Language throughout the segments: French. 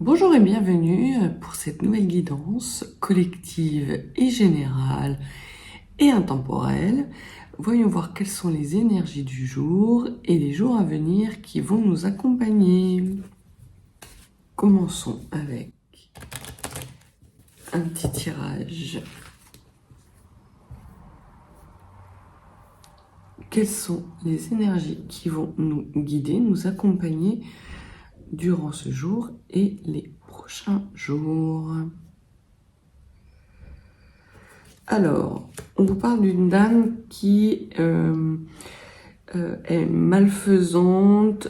Bonjour et bienvenue pour cette nouvelle guidance collective et générale et intemporelle. Voyons voir quelles sont les énergies du jour et des jours à venir qui vont nous accompagner. Commençons avec un petit tirage. Quelles sont les énergies qui vont nous guider, nous accompagner durant ce jour et les prochains jours? Alors, on vous parle d'une dame qui est malfaisante.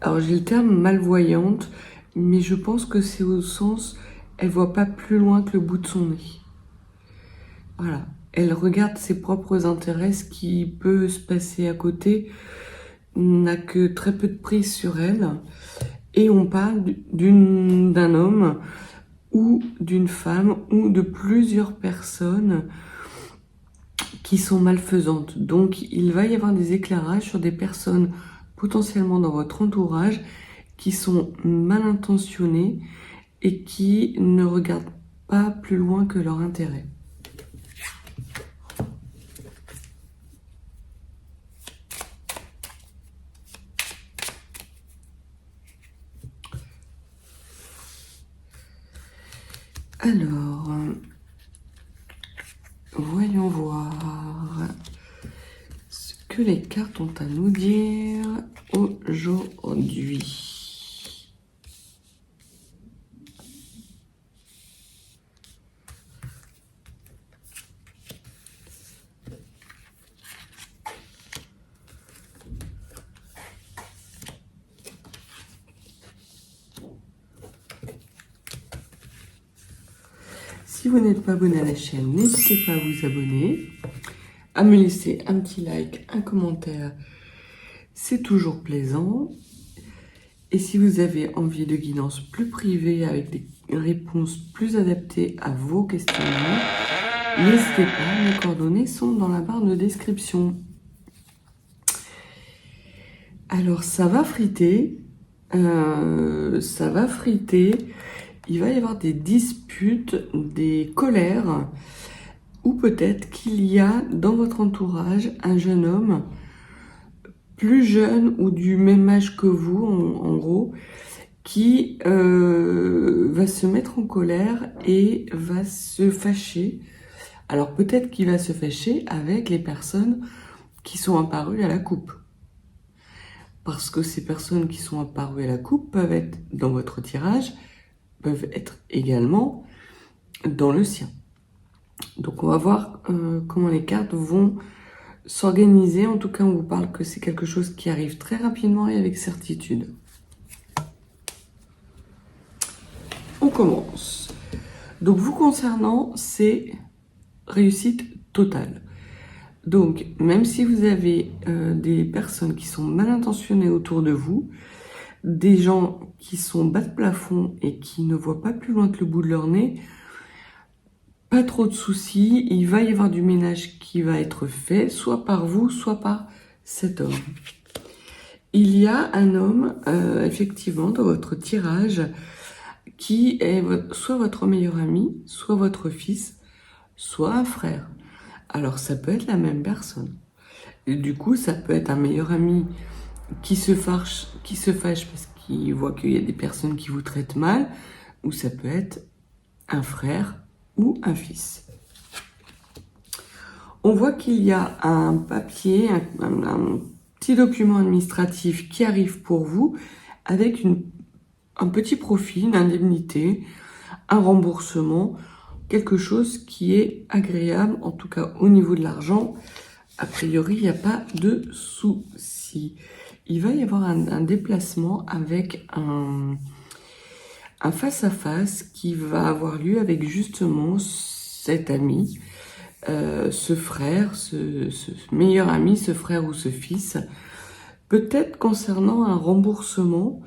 Alors, j'ai le terme malvoyante, mais je pense que c'est au sens, elle voit pas plus loin que le bout de son nez. Voilà. Elle regarde ses propres intérêts, ce qui peut se passer à côté n'a que très peu de prise sur elle. Et on parle d'un homme ou d'une femme ou de plusieurs personnes qui sont malfaisantes. Donc, il va y avoir des éclairages sur des personnes potentiellement dans votre entourage qui sont mal intentionnées et qui ne regardent pas plus loin que leur intérêt. Alors, voyons voir ce que les cartes ont à nous dire aujourd'hui. Si vous n'êtes pas abonné à la chaîne, n'hésitez pas à vous abonner, à me laisser un petit like, un commentaire, c'est toujours plaisant. Et si vous avez envie de guidance plus privée avec des réponses plus adaptées à vos questionnements, n'hésitez pas, mes coordonnées sont dans la barre de description. Alors ça va friter, il va y avoir des disputes, des colères, ou peut-être qu'il y a dans votre entourage un jeune homme plus jeune ou du même âge que vous, en gros, qui va se mettre en colère et va se fâcher. Alors peut-être qu'il va se fâcher avec les personnes qui sont apparues à la coupe. Parce que ces personnes qui sont apparues à la coupe peuvent être dans votre tirage, peuvent être également dans le sien. Donc on va voir comment les cartes vont s'organiser. En tout cas, on vous parle que c'est quelque chose qui arrive très rapidement et avec certitude. On commence. Donc vous concernant, c'est réussite totale. Donc même si vous avez des personnes qui sont mal intentionnées autour de vous, des gens qui sont bas de plafond et qui ne voient pas plus loin que le bout de leur nez, pas trop de soucis, il va y avoir du ménage qui va être fait, soit par vous, soit par cet homme. Il y a un homme, effectivement, dans votre tirage, qui est soit votre meilleur ami, soit votre fils, soit un frère. Alors, ça peut être la même personne. Et du coup, ça peut être un meilleur ami qui se fâche parce qu'il voit qu'il y a des personnes qui vous traitent mal, ou ça peut être un frère ou un fils. On voit qu'il y a un papier, un petit document administratif qui arrive pour vous avec un petit profit, une indemnité, un remboursement, quelque chose qui est agréable, en tout cas au niveau de l'argent. A priori, il n'y a pas de souci. Il va y avoir un déplacement avec un face-à-face qui va avoir lieu avec justement cet ami, ce frère, ce meilleur ami, ce frère ou ce fils. Peut-être concernant un remboursement.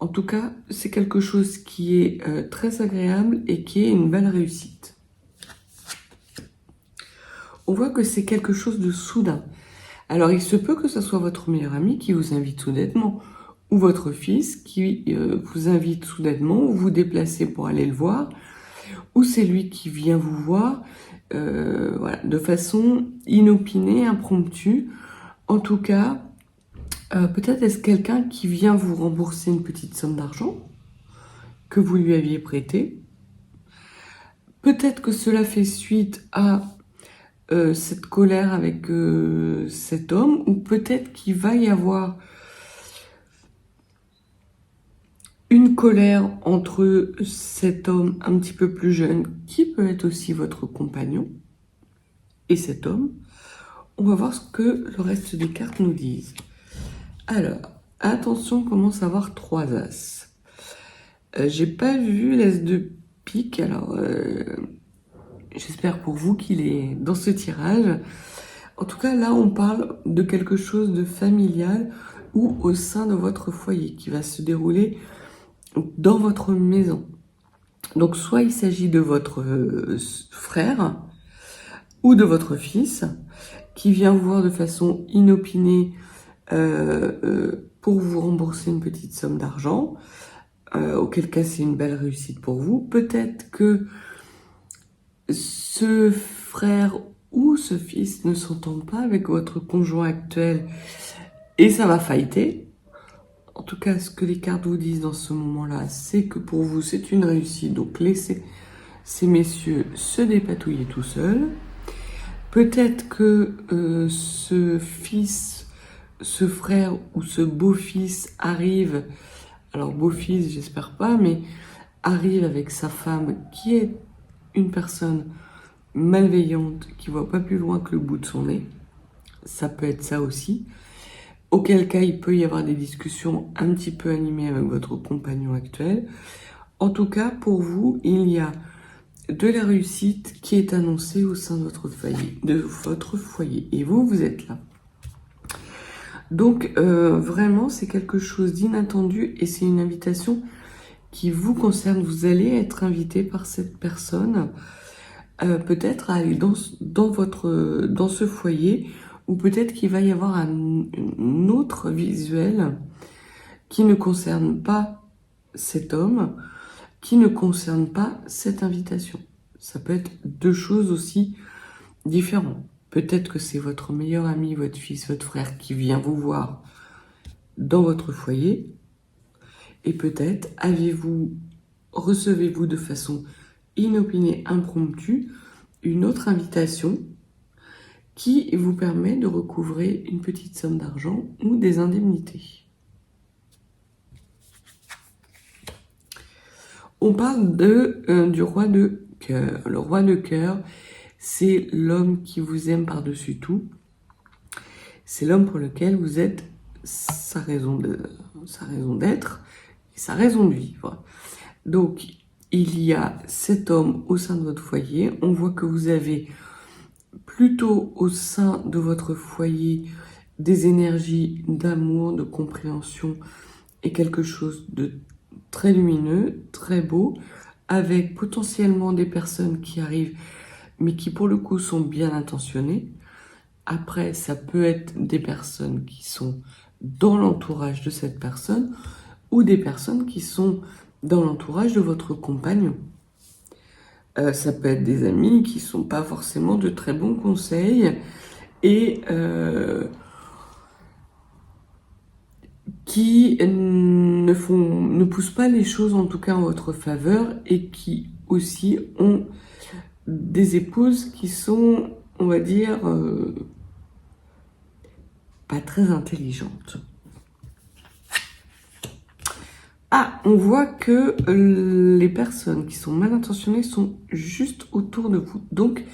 En tout cas, c'est quelque chose qui est très agréable et qui est une belle réussite. On voit que c'est quelque chose de soudain. Alors, il se peut que ce soit votre meilleur ami qui vous invite soudainement, ou votre fils qui vous invite soudainement, ou vous déplacez pour aller le voir, ou c'est lui qui vient vous voir, voilà, de façon inopinée, impromptue. En tout cas, peut-être est-ce quelqu'un qui vient vous rembourser une petite somme d'argent que vous lui aviez prêté. Peut-être que cela fait suite à cette colère avec cet homme, ou peut-être qu'il va y avoir une colère entre cet homme un petit peu plus jeune, qui peut être aussi votre compagnon, et cet homme. On va voir ce que le reste des cartes nous disent. Alors, attention, on commence à avoir 3 as. J'ai pas vu l'as de pique, alors j'espère pour vous qu'il est dans ce tirage. En tout cas, là, on parle de quelque chose de familial ou au sein de votre foyer qui va se dérouler dans votre maison. Donc, soit il s'agit de votre frère ou de votre fils qui vient vous voir de façon inopinée pour vous rembourser une petite somme d'argent, auquel cas c'est une belle réussite pour vous. Peut-être que ce frère ou ce fils ne s'entend pas avec votre conjoint actuel et ça va fighter. En tout cas, ce que les cartes vous disent dans ce moment-là, c'est que pour vous, c'est une réussite. Donc, laissez ces messieurs se dépatouiller tout seuls. Peut-être que ce fils, ce frère ou ce beau-fils arrive, alors beau-fils, j'espère pas, mais arrive avec sa femme qui est une personne malveillante, qui voit pas plus loin que le bout de son nez. Ça peut être ça aussi. Auquel cas, il peut y avoir des discussions un petit peu animées avec votre compagnon actuel. En tout cas, pour vous, il y a de la réussite qui est annoncée au sein de votre foyer. Et vous, vous êtes là. Donc, vraiment, c'est quelque chose d'inattendu et c'est une invitation qui vous concerne. Vous allez être invité par cette personne, peut-être à aller dans ce foyer, ou peut-être qu'il va y avoir un autre visuel qui ne concerne pas cet homme, qui ne concerne pas cette invitation. Ça peut être 2 choses aussi différentes. Peut-être que c'est votre meilleur ami, votre fils, votre frère qui vient vous voir dans votre foyer. Et peut-être recevez-vous de façon inopinée, impromptue, une autre invitation qui vous permet de recouvrer une petite somme d'argent ou des indemnités. On parle du roi de cœur. Le roi de cœur, c'est l'homme qui vous aime par-dessus tout. C'est l'homme pour lequel vous êtes sa raison d'être et sa raison de vivre. Donc, il y a cet homme au sein de votre foyer. On voit que vous avez plutôt au sein de votre foyer des énergies d'amour, de compréhension et quelque chose de très lumineux, très beau, avec potentiellement des personnes qui arrivent, mais qui pour le coup sont bien intentionnées. Après, ça peut être des personnes qui sont dans l'entourage de cette personne ou des personnes qui sont dans l'entourage de votre compagnon. Ça peut être des amis qui sont pas forcément de très bons conseils et qui ne poussent pas les choses en tout cas en votre faveur et qui aussi ont des épouses qui sont, on va dire, pas très intelligentes. Ah, on voit que les personnes qui sont mal intentionnées sont juste autour de vous. Donc,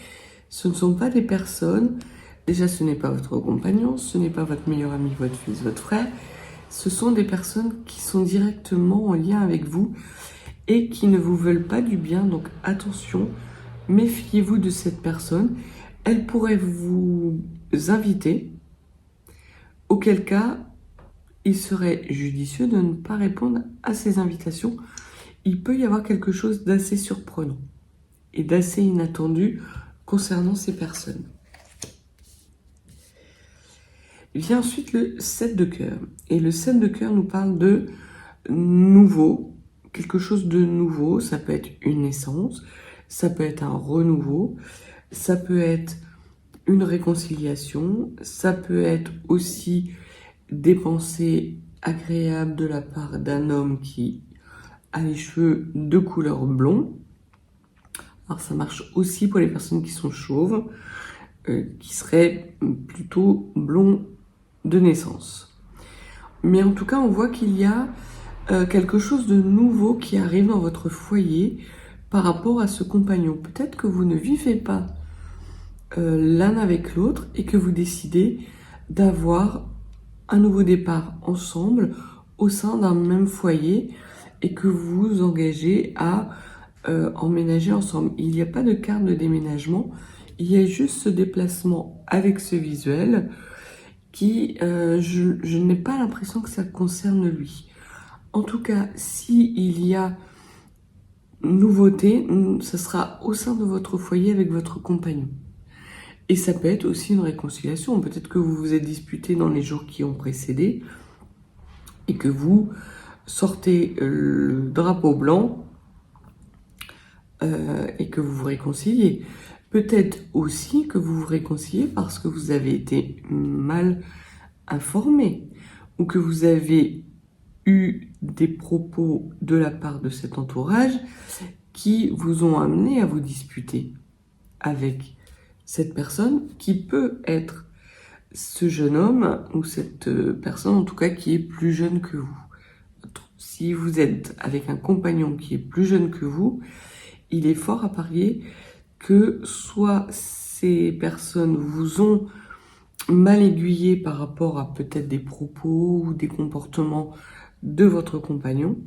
ce ne sont pas des personnes, déjà ce n'est pas votre compagnon, ce n'est pas votre meilleur ami, votre fils, votre frère. Ce sont des personnes qui sont directement en lien avec vous et qui ne vous veulent pas du bien. Donc, attention, méfiez-vous de cette personne. Elle pourrait vous inviter, auquel cas, il serait judicieux de ne pas répondre à ces invitations. Il peut y avoir quelque chose d'assez surprenant et d'assez inattendu concernant ces personnes. Vient ensuite le 7 de cœur. Et le 7 de cœur nous parle de nouveau, quelque chose de nouveau. Ça peut être une naissance, ça peut être un renouveau, ça peut être une réconciliation, ça peut être aussi des pensées agréables de la part d'un homme qui a les cheveux de couleur blond. Alors ça marche aussi pour les personnes qui sont chauves, qui seraient plutôt blonds de naissance. Mais en tout cas, on voit qu'il y a quelque chose de nouveau qui arrive dans votre foyer par rapport à ce compagnon. Peut-être que vous ne vivez pas l'un avec l'autre et que vous décidez d'avoir un nouveau départ ensemble au sein d'un même foyer et que vous vous engagez à emménager ensemble. Il n'y a pas de carte de déménagement, il y a juste ce déplacement avec ce visuel qui, je n'ai pas l'impression que ça concerne lui. En tout cas, s'il y a nouveauté, ce sera au sein de votre foyer avec votre compagnon. Et ça peut être aussi une réconciliation. Peut-être que vous vous êtes disputé dans les jours qui ont précédé et que vous sortez le drapeau blanc et que vous vous réconciliez. Peut-être aussi que vous vous réconciliez parce que vous avez été mal informé ou que vous avez eu des propos de la part de cet entourage qui vous ont amené à vous disputer avec cette personne qui peut être ce jeune homme ou cette personne en tout cas qui est plus jeune que vous. Si vous êtes avec un compagnon qui est plus jeune que vous, il est fort à parier que soit ces personnes vous ont mal aiguillé par rapport à peut-être des propos ou des comportements de votre compagnon,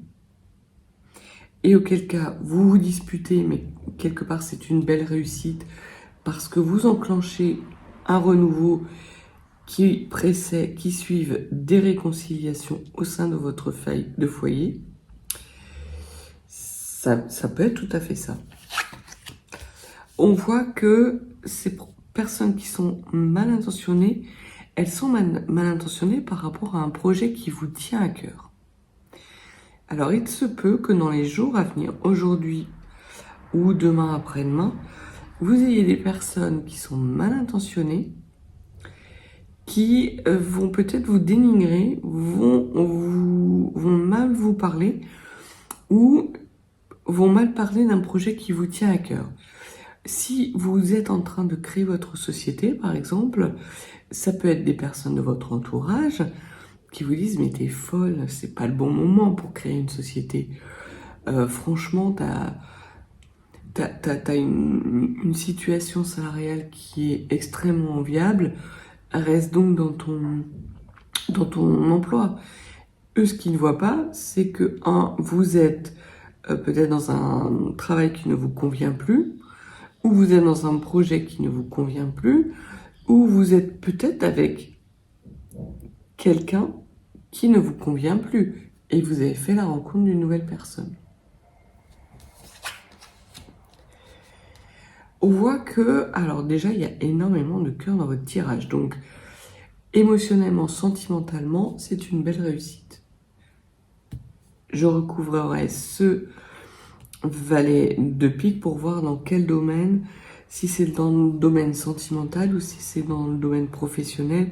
et auquel cas vous vous disputez, mais quelque part c'est une belle réussite parce que vous enclenchez un renouveau qui suivent des réconciliations au sein de votre foyer. Ça peut être tout à fait ça. On voit que ces personnes qui sont mal intentionnées, elles sont mal intentionnées par rapport à un projet qui vous tient à cœur. Alors il se peut que dans les jours à venir, aujourd'hui ou demain après-demain, vous ayez des personnes qui sont mal intentionnées, qui vont peut-être vous dénigrer, vont mal vous parler ou vont mal parler d'un projet qui vous tient à cœur. Si vous êtes en train de créer votre société, par exemple, ça peut être des personnes de votre entourage qui vous disent « mais t'es folle, c'est pas le bon moment pour créer une société. Franchement, t'as une situation salariale qui est extrêmement enviable, reste donc dans ton emploi. » Eux, ce qu'ils ne voient pas, c'est que, vous êtes peut-être dans un travail qui ne vous convient plus, ou vous êtes dans un projet qui ne vous convient plus, ou vous êtes peut-être avec quelqu'un qui ne vous convient plus, et vous avez fait la rencontre d'une nouvelle personne. On voit que, alors déjà, il y a énormément de cœur dans votre tirage, donc émotionnellement, sentimentalement, c'est une belle réussite. Je recouvrerai ce valet de pique pour voir dans quel domaine, si c'est dans le domaine sentimental ou si c'est dans le domaine professionnel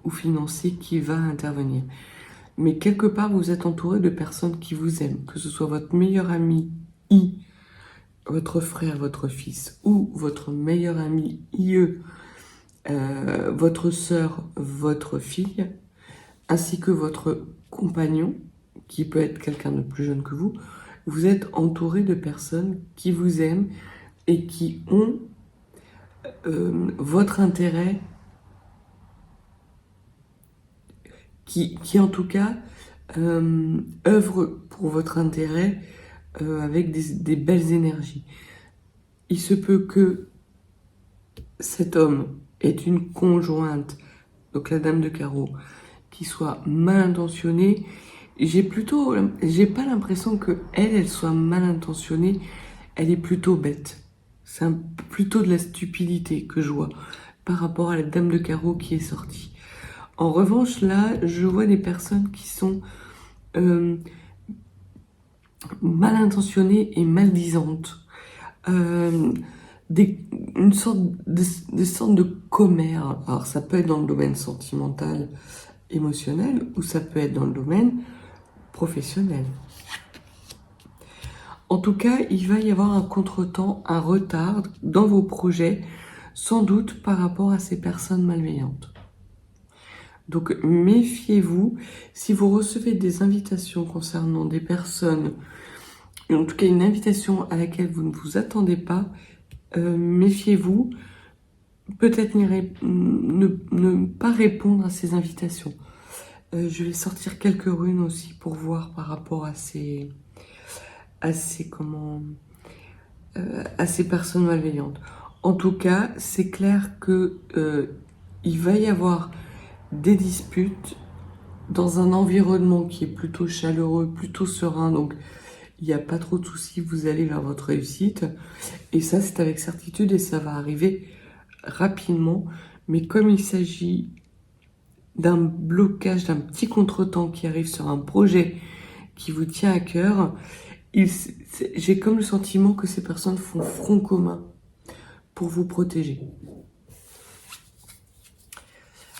ou financier qui va intervenir. Mais quelque part, vous êtes entouré de personnes qui vous aiment, que ce soit votre meilleur ami, votre frère, votre fils, ou votre meilleur ami, votre sœur, votre fille, ainsi que votre compagnon, qui peut être quelqu'un de plus jeune que vous. Vous êtes entouré de personnes qui vous aiment et qui ont votre intérêt, qui en tout cas œuvrent pour votre intérêt avec des belles énergies. Il se peut que cet homme ait une conjointe, donc la dame de carreau, qui soit mal intentionnée. J'ai pas l'impression que elle soit mal intentionnée, elle est plutôt bête. C'est plutôt de la stupidité que je vois par rapport à la dame de carreau qui est sortie. En revanche, là, je vois des personnes qui sont mal intentionnées et maldisantes. Une sorte de commère. Alors, ça peut être dans le domaine sentimental, émotionnel, ou ça peut être dans le domaine professionnel. En tout cas, il va y avoir un contretemps, un retard dans vos projets, sans doute par rapport à ces personnes malveillantes. Donc, méfiez-vous. Si vous recevez des invitations concernant des personnes, en tout cas une invitation à laquelle vous ne vous attendez pas, méfiez-vous. Peut-être ne pas répondre à ces invitations. Je vais sortir quelques runes aussi pour voir par rapport à ces personnes malveillantes. En tout cas, c'est clair que il va y avoir des disputes dans un environnement qui est plutôt chaleureux, plutôt serein, donc il n'y a pas trop de soucis, vous allez vers votre réussite. Et ça, c'est avec certitude et ça va arriver rapidement. Mais comme il s'agit d'un blocage, d'un petit contretemps qui arrive sur un projet qui vous tient à cœur, j'ai comme le sentiment que ces personnes font front commun pour vous protéger.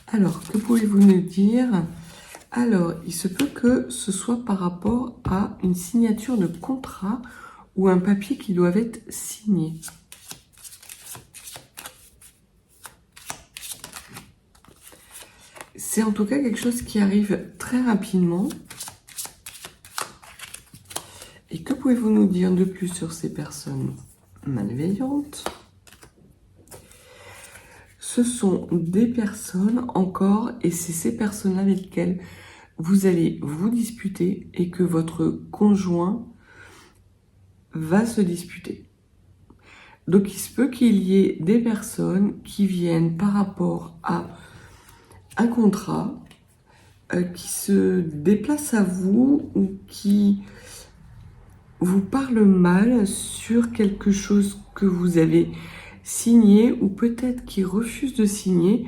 Alors, que pouvez-vous nous dire ? Alors, il se peut que ce soit par rapport à une signature de contrat ou un papier qui doit être signé. C'est en tout cas quelque chose qui arrive très rapidement. Et que pouvez-vous nous dire de plus sur ces personnes malveillantes ? Ce sont des personnes encore, et c'est ces personnes avec lesquelles vous allez vous disputer et que votre conjoint va se disputer. Donc il se peut qu'il y ait des personnes qui viennent par rapport à un contrat qui se déplacent à vous ou qui vous parlent mal sur quelque chose que vous avez signé ou peut-être qui refusent de signer,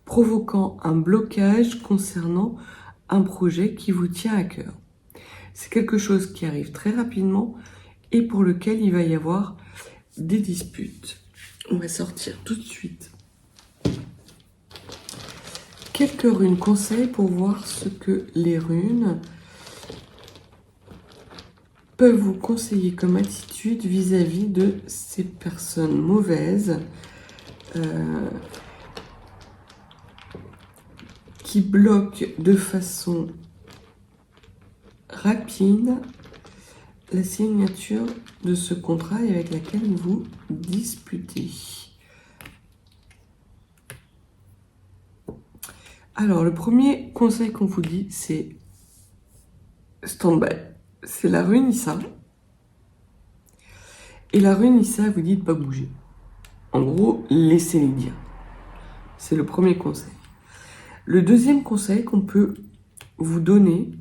provoquant un blocage concernant un projet qui vous tient à cœur. C'est quelque chose qui arrive très rapidement et pour lequel il va y avoir des disputes. On va sortir tout de suite quelques runes conseils pour voir ce que les runes peuvent vous conseiller comme attitude vis-à-vis de ces personnes mauvaises qui bloquent de façon rapide la signature de ce contrat et avec laquelle vous disputez. Alors, le premier conseil qu'on vous dit, c'est stand-by. C'est la rune Issa. Et la rune Issa vous dit de ne pas bouger. En gros, laissez-les dire. C'est le premier conseil. Le deuxième conseil qu'on peut vous donner,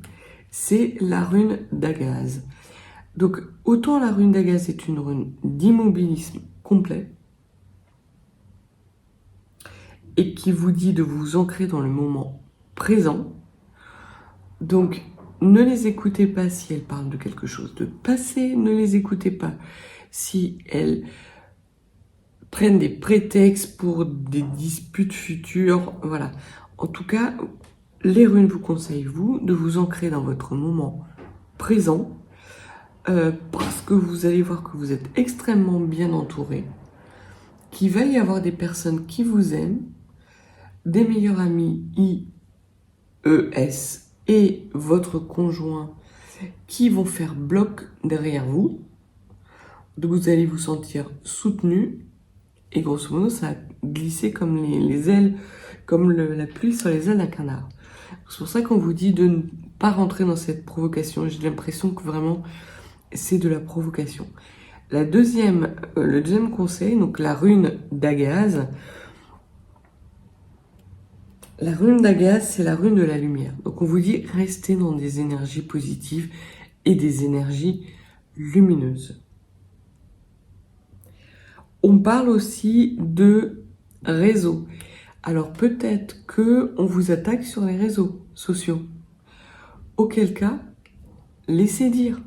c'est la rune d'Agaz. Donc, autant la rune d'Agaz est une rune d'immobilisme complet et qui vous dit de vous ancrer dans le moment présent. Donc, ne les écoutez pas si elles parlent de quelque chose de passé, ne les écoutez pas si elles prennent des prétextes pour des disputes futures, voilà. En tout cas, les runes vous conseillent, vous, de vous ancrer dans votre moment présent, parce que vous allez voir que vous êtes extrêmement bien entouré, qu'il va y avoir des personnes qui vous aiment, des meilleurs amis, IES, et votre conjoint qui vont faire bloc derrière vous. Donc vous allez vous sentir soutenu et grosso modo ça va glisser comme les ailes, comme la pluie sur les ailes d'un canard. C'est pour ça qu'on vous dit de ne pas rentrer dans cette provocation. J'ai l'impression que vraiment c'est de la provocation. Le deuxième conseil, donc la rune d'Agaz. La rune d'Agaz, c'est la rune de la lumière. Donc on vous dit restez dans des énergies positives et des énergies lumineuses. On parle aussi de réseau. alors peut-être qu'on vous attaque sur les réseaux sociaux. Auquel cas, laissez dire.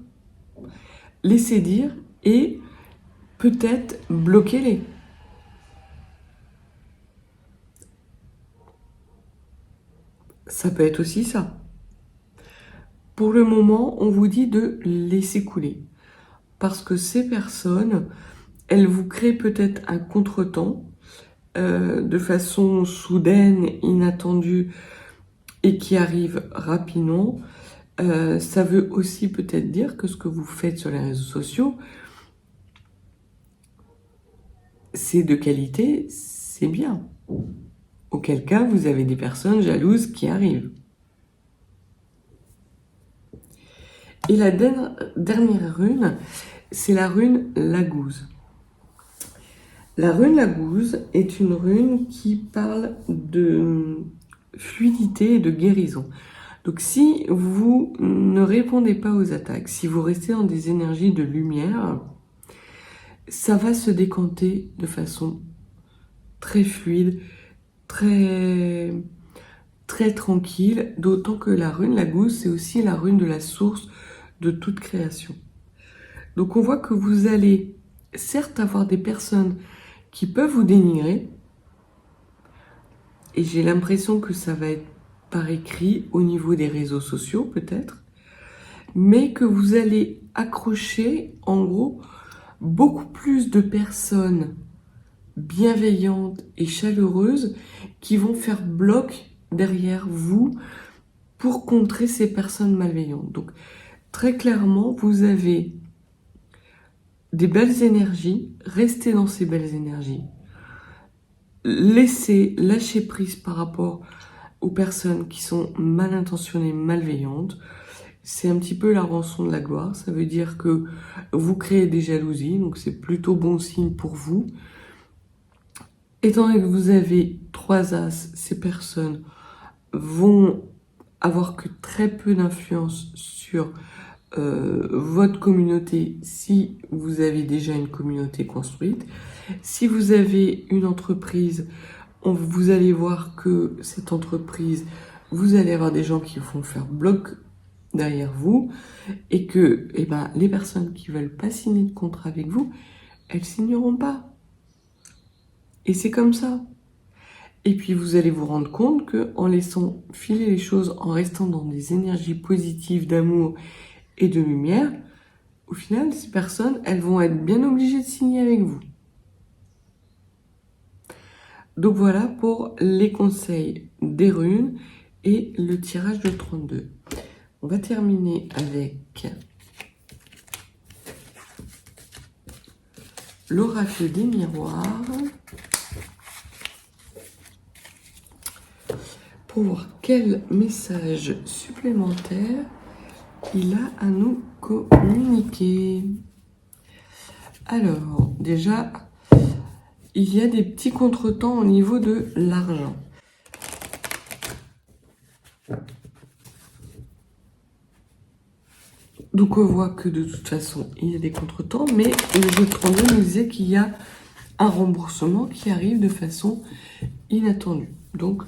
Laissez dire et peut-être bloquez-les. Ça peut être aussi ça. Pour le moment, on vous dit de laisser couler. Parce que ces personnes, elles vous créent peut-être un contretemps de façon soudaine, inattendue et qui arrive rapidement. Ça veut aussi peut-être dire que ce que vous faites sur les réseaux sociaux, c'est de qualité, c'est bien. Auquel cas, vous avez des personnes jalouses qui arrivent. Et la dernière rune, c'est la rune Lagouze. La rune Lagouze est une rune qui parle de fluidité et de guérison. Donc si vous ne répondez pas aux attaques, si vous restez dans des énergies de lumière, ça va se décanter de façon très fluide, très tranquille, d'autant que la rune Lagouze, c'est aussi la rune de la source de toute création. Donc on voit que vous allez certes avoir des personnes qui peuvent vous dénigrer, et j'ai l'impression que ça va être par écrit au niveau des réseaux sociaux peut-être, mais que vous allez accrocher en gros beaucoup plus de personnes bienveillantes et chaleureuses qui vont faire bloc derrière vous pour contrer ces personnes malveillantes. Donc très clairement, vous avez des belles énergies, restez dans ces belles énergies. Lâcher prise par rapport aux personnes qui sont mal intentionnées, malveillantes. C'est un petit peu la rançon de la gloire. Ça veut dire que vous créez des jalousies, donc c'est plutôt bon signe pour vous. Étant donné que vous avez 3 as, ces personnes vont avoir que très peu d'influence sur votre communauté si vous avez déjà une communauté construite. Si vous avez une entreprise, vous allez voir que cette entreprise, vous allez avoir des gens qui vont faire bloc derrière vous et que les personnes qui veulent pas signer de contrat avec vous, elles signeront pas. Et c'est comme ça. Et puis vous allez vous rendre compte que en laissant filer les choses, en restant dans des énergies positives d'amour et de lumière, au final, ces personnes, elles vont être bien obligées de signer avec vous. Donc voilà pour les conseils des runes et le tirage de 32. On va terminer avec l'oracle des miroirs pour voir quel message supplémentaire il a à nous communiquer. Alors, déjà, il y a des petits contretemps au niveau de l'argent. Donc on voit que de toute façon, il y a des contretemps, mais le jeu de 32 nous disait qu'il y a un remboursement qui arrive de façon inattendue. Donc,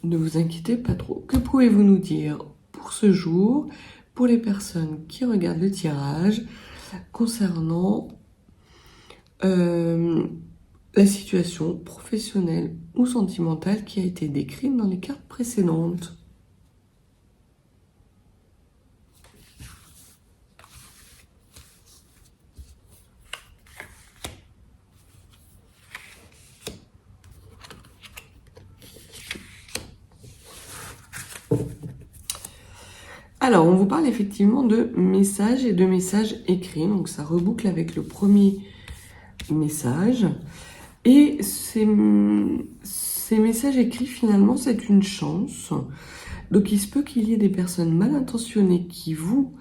ne vous inquiétez pas trop. Que pouvez-vous nous dire pour ce jour, pour les personnes qui regardent le tirage, concernant la situation professionnelle ou sentimentale qui a été décrite dans les cartes précédentes? Alors, on vous parle effectivement de messages et de messages écrits. Donc, ça reboucle avec le premier message. Et ces messages écrits, finalement, c'est une chance. Donc, il se peut qu'il y ait des personnes mal intentionnées qui vous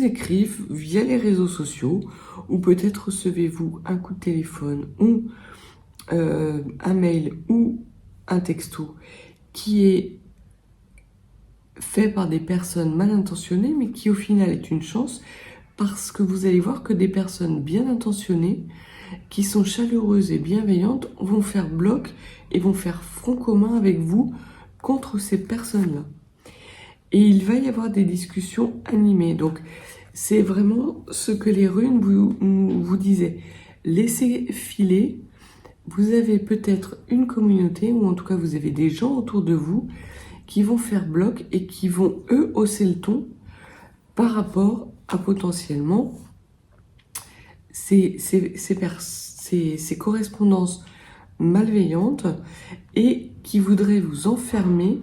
écrivent via les réseaux sociaux, ou peut-être recevez-vous un coup de téléphone, ou un mail, ou un texto, qui est fait par des personnes mal intentionnées, mais qui au final est une chance, parce que vous allez voir que des personnes bien intentionnées qui sont chaleureuses et bienveillantes, vont faire bloc et vont faire front commun avec vous contre ces personnes-là. Et il va y avoir des discussions animées. Donc, c'est vraiment ce que les runes vous disaient. Laissez filer. Vous avez peut-être une communauté, ou en tout cas, vous avez des gens autour de vous qui vont faire bloc et qui vont, eux, hausser le ton par rapport à potentiellement ces correspondances malveillantes et qui voudraient vous enfermer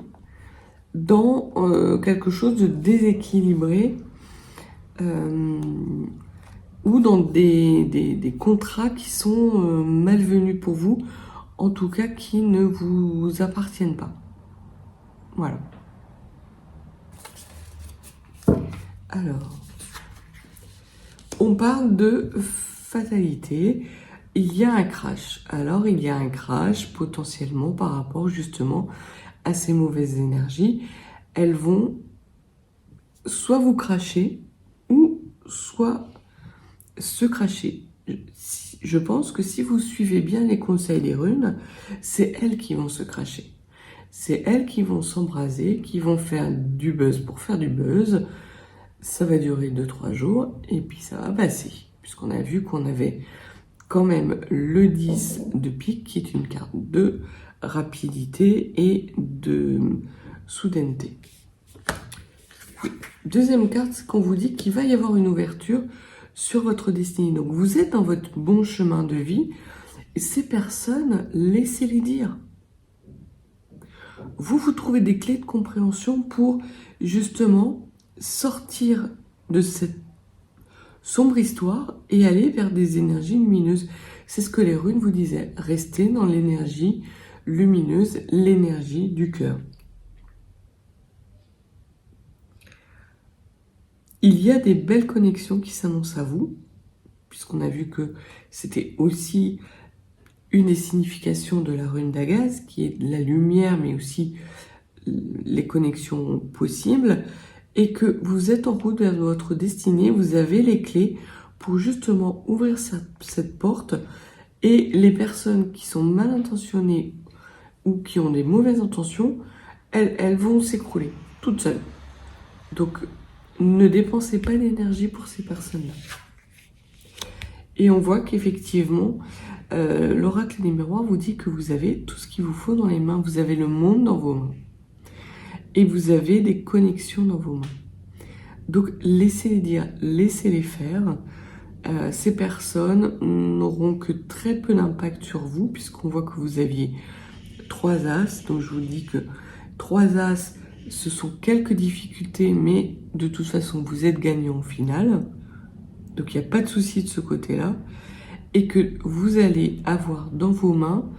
dans quelque chose de déséquilibré ou dans des contrats qui sont malvenus pour vous, en tout cas qui ne vous appartiennent pas. Voilà. Alors, on parle de fatalité. Il y a un crash. Alors, il y a un crash potentiellement par rapport justement à ces mauvaises énergies. Elles vont soit vous cracher ou soit se cracher. Je pense que si vous suivez bien les conseils des runes, c'est elles qui vont se cracher. C'est elles qui vont s'embraser, qui vont faire du buzz pour faire du buzz. Ça va durer 2-3 jours et puis ça va passer. Puisqu'on a vu qu'on avait quand même le 10 de pique qui est une carte de rapidité et de soudaineté. Deuxième carte, c'est qu'on vous dit qu'il va y avoir une ouverture sur votre destinée. Donc vous êtes dans votre bon chemin de vie et ces personnes, laissez-les dire. Vous trouvez des clés de compréhension pour justement sortir de cette sombre histoire et aller vers des énergies lumineuses. C'est ce que les runes vous disaient. Restez dans l'énergie lumineuse, l'énergie du cœur. Il y a des belles connexions qui s'annoncent à vous, puisqu'on a vu que c'était aussi une des significations de la rune d'Agaz, qui est la lumière, mais aussi les connexions possibles, et que vous êtes en route vers votre destinée, vous avez les clés pour justement ouvrir cette porte, et les personnes qui sont mal intentionnées ou qui ont des mauvaises intentions, elles vont s'écrouler toutes seules. Donc, ne dépensez pas d'énergie pour ces personnes-là. Et on voit qu'effectivement, l'oracle des miroirs vous dit que vous avez tout ce qu'il vous faut dans les mains. Vous avez le monde dans vos mains. Et vous avez des connexions dans vos mains. Donc, laissez-les dire, laissez-les faire. Ces personnes n'auront que très peu d'impact sur vous, puisqu'on voit que vous aviez 3 as. Donc, je vous dis que 3 as, ce sont quelques difficultés, mais de toute façon, vous êtes gagnant au final. Donc, il n'y a pas de souci de ce côté-là. Et que vous allez avoir dans vos mains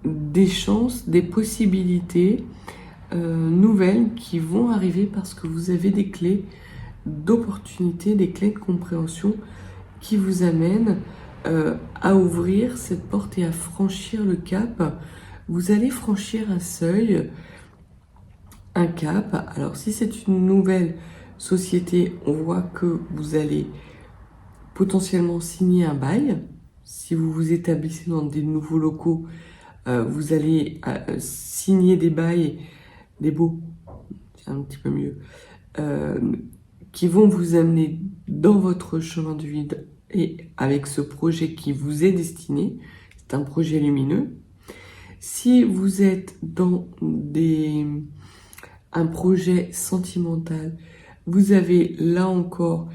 des chances, des possibilités nouvelles qui vont arriver parce que vous avez des clés d'opportunité, des clés de compréhension qui vous amènent à ouvrir cette porte et à franchir le cap. Vous allez franchir un seuil, un cap. Alors si c'est une nouvelle société, on voit que vous allez potentiellement signer un bail. Si vous vous établissez dans des nouveaux locaux, vous allez signer des bails, des baux, c'est un petit peu mieux, qui vont vous amener dans votre chemin de vie et avec ce projet qui vous est destiné. C'est un projet lumineux. Si vous êtes dans un projet sentimental, vous avez là encore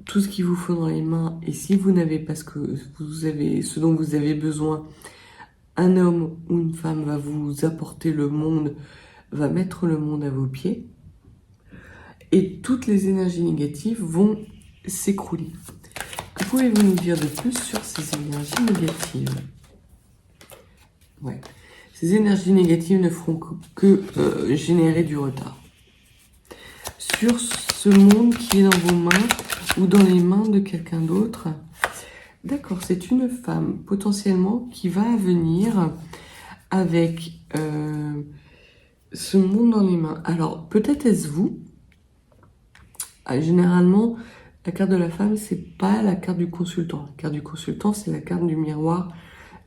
tout ce qu'il vous faut dans les mains, et si vous n'avez pas ce dont vous avez besoin, un homme ou une femme va vous apporter le monde, va mettre le monde à vos pieds, et toutes les énergies négatives vont s'écrouler. Que pouvez-vous nous dire de plus sur ces énergies négatives? Ouais. Ces énergies négatives ne feront que générer du retard. Sur ce monde qui est dans vos mains ou dans les mains de quelqu'un d'autre. D'accord, c'est une femme potentiellement qui va venir avec ce monde dans les mains. Alors, peut-être est-ce vous. Généralement, La carte de la femme, c'est pas la carte du consultant. La carte du consultant, c'est la carte du miroir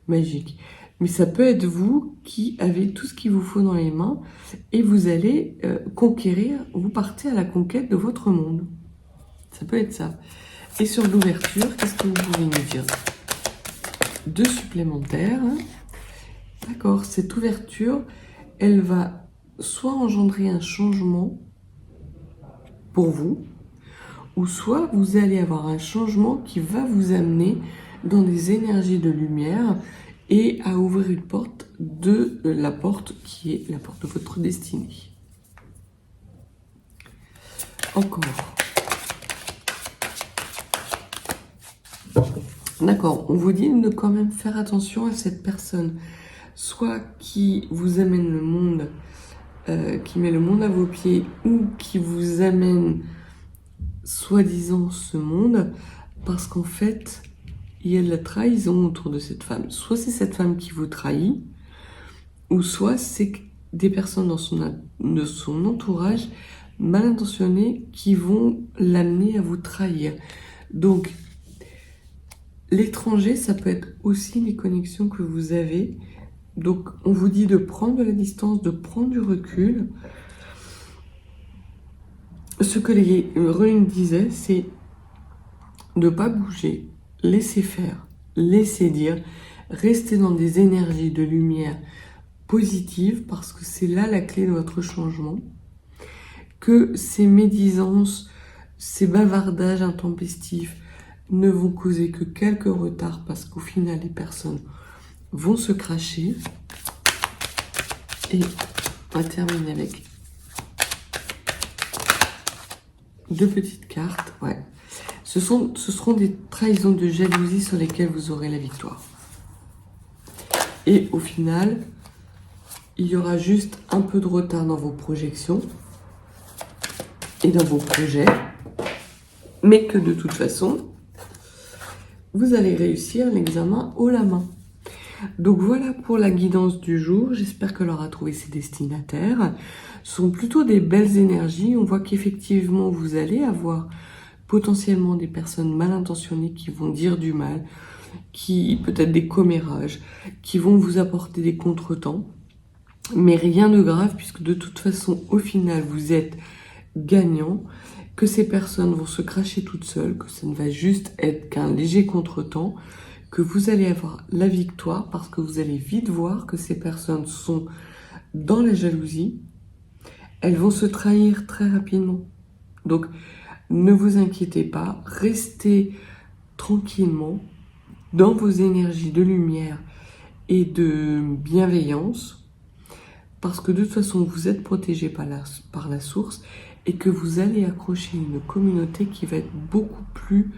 magique. Mais ça peut être vous qui avez tout ce qu'il vous faut dans les mains et vous allez conquérir, vous partez à la conquête de votre monde. Ça peut être ça. Et sur l'ouverture, qu'est-ce que vous pouvez nous dire? 2 supplémentaires. D'accord, cette ouverture, elle va soit engendrer un changement pour vous, ou soit vous allez avoir un changement qui va vous amener dans des énergies de lumière et à ouvrir une porte de la porte qui est la porte de votre destinée. Encore. D'accord, on vous dit de quand même faire attention à cette personne, soit qui vous amène le monde, qui met le monde à vos pieds, ou qui vous amène soi-disant ce monde, parce qu'en fait, il y a de la trahison autour de cette femme. Soit c'est cette femme qui vous trahit, ou soit c'est des personnes de son entourage mal intentionnées qui vont l'amener à vous trahir. Donc, l'étranger, ça peut être aussi les connexions que vous avez. Donc, on vous dit de prendre de la distance, de prendre du recul. Ce que les runes disaient, c'est de ne pas bouger, laisser faire, laisser dire, rester dans des énergies de lumière positives, parce que c'est là la clé de votre changement. Que ces médisances, ces bavardages intempestifs ne vont causer que quelques retards, parce qu'au final, les personnes vont se cracher. Et on va terminer avec 2 petites cartes. Ouais. Ce seront des trahisons de jalousie sur lesquelles vous aurez la victoire. Et au final, il y aura juste un peu de retard dans vos projections et dans vos projets, mais que de toute façon, vous allez réussir l'examen haut la main. Donc voilà pour la guidance du jour. J'espère qu'elle aura trouvé ses destinataires. Ce sont plutôt des belles énergies. On voit qu'effectivement, vous allez avoir potentiellement des personnes mal intentionnées qui vont dire du mal, qui peut-être des commérages, qui vont vous apporter des contretemps. Mais rien de grave, puisque de toute façon, au final, vous êtes gagnant, que ces personnes vont se cracher toutes seules, que ça ne va juste être qu'un léger contretemps, que vous allez avoir la victoire, parce que vous allez vite voir que ces personnes sont dans la jalousie. Elles vont se trahir très rapidement. Donc, ne vous inquiétez pas, restez tranquillement dans vos énergies de lumière et de bienveillance, parce que de toute façon, vous êtes protégé par la source et que vous allez accrocher une communauté qui va être beaucoup plus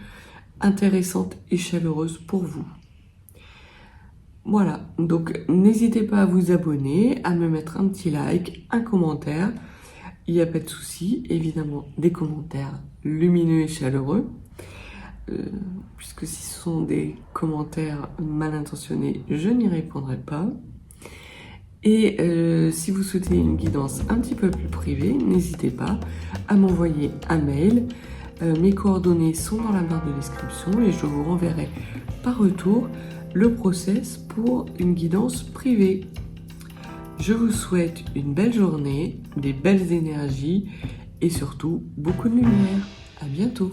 intéressante et chaleureuse pour vous. Voilà, donc n'hésitez pas à vous abonner, à me mettre un petit like, un commentaire. Il n'y a pas de souci, évidemment, des commentaires lumineux et chaleureux, puisque si ce sont des commentaires mal intentionnés, je n'y répondrai pas. Et si vous souhaitez une guidance un petit peu plus privée, n'hésitez pas à m'envoyer un mail. Mes coordonnées sont dans la barre de description et je vous renverrai par retour le process pour une guidance privée. Je vous souhaite une belle journée, des belles énergies et surtout beaucoup de lumière. À bientôt.